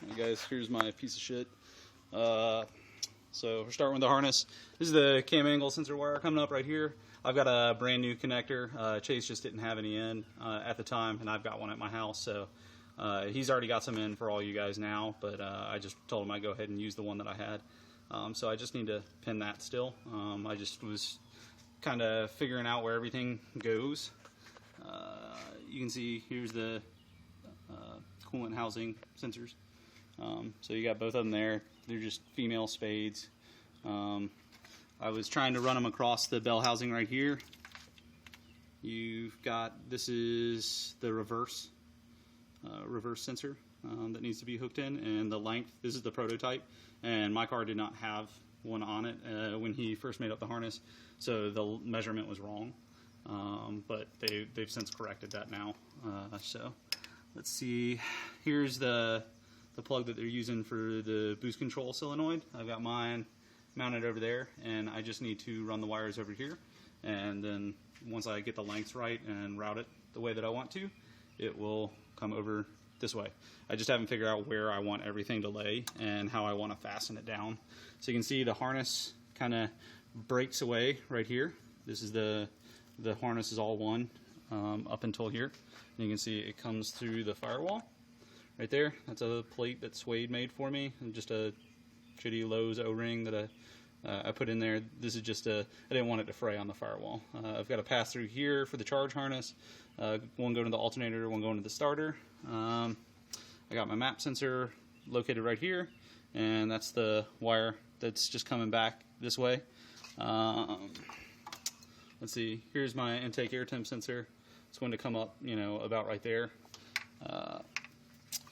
Hey guys, here's my piece of shit. So we're starting with the harness. This is the cam angle sensor wire coming up right here. I've got a brand new connector. Chase just didn't have any in at the time, and I've got one at my house. So he's already got some in for all you guys now, but I just told him I'd go ahead and use the one that I had. So I just need to pin that still. I just was kind of figuring out where everything goes. You can see here's the coolant housing sensors. So you got both of them there. They're just female spades. I was trying to run them across the bell housing right here. You've got, this is the reverse sensor that needs to be hooked in, and the length, this is the prototype, and my car did not have one on it when he first made up the harness, so the measurement was wrong, but they've since corrected that now. So let's see, here's the plug that they're using for the boost control solenoid. I've got mine mounted over there, and I just need to run the wires over here, and then once I get the lengths right and route it the way that I want to, it will come over this way. I just haven't figured out where I want everything to lay and how I want to fasten it down. So you can see the harness kind of breaks away right here. This is the harness is all one up until here. And you can see it comes through the firewall right there. That's a plate that Suede made for me, and just a shitty Lowe's O-ring that I put in there. This is just I didn't want it to fray on the firewall. I've got a pass through here for the charge harness, one going to the alternator, one going to the starter. I got my map sensor located right here, and that's the wire that's just coming back this way. Let's see, here's my intake air temp sensor. It's going to come up, you know, about right there.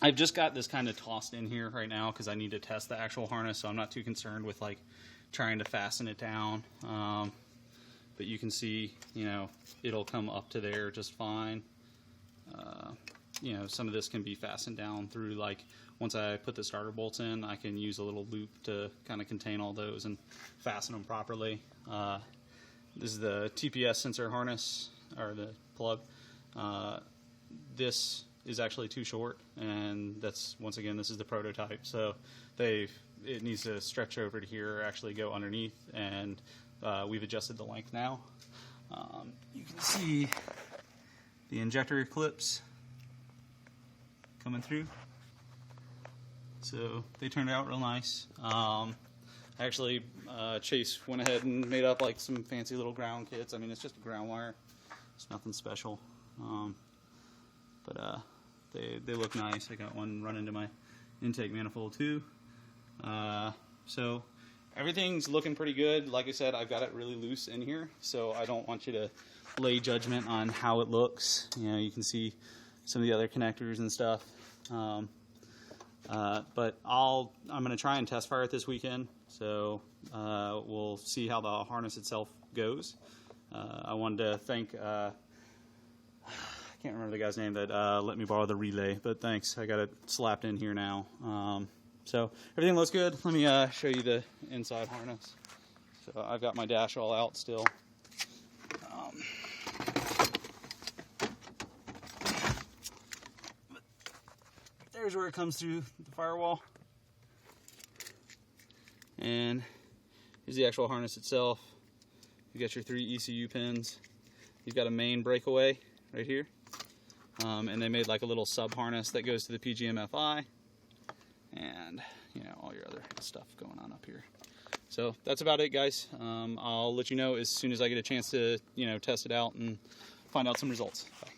I've just got this kind of tossed in here right now because I need to test the actual harness, so I'm not too concerned with like trying to fasten it down. But you can see, you know, it'll come up to there just fine. You know, some of this can be fastened down through, like, once I put the starter bolts in, I can use a little loop to kind of contain all those and fasten them properly. This is the TPS sensor harness, or the plug. This is actually too short, and that's, once again, this is the prototype, so it needs to stretch over to here, or actually go underneath, and we've adjusted the length now. You can see the injector clips coming through, so they turned out real nice. Actually, Chase went ahead and made up like some fancy little ground kits. I mean, it's just a ground wire, it's nothing special, but they look nice. I got one run into my intake manifold too. So everything's looking pretty good. Like I said, I've got it really loose in here, so I don't want you to lay judgment on how it looks. You know, you can see some of the other connectors and stuff. But I'm going to try and test fire it this weekend, so we'll see how the harness itself goes. I wanted to thank, I can't remember the guy's name that let me borrow the relay, but thanks. I got it slapped in here now. So everything looks good. Let me show you the inside harness. So I've got my dash all out still. There's where it comes through the firewall. And here's the actual harness itself. You got your 3 ECU pins. You've got a main breakaway right here. And they made like a little sub harness that goes to the PGMFI. And, you know, all your other stuff going on up here. So that's about it, guys. I'll let you know as soon as I get a chance to, you know, test it out and find out some results. Bye.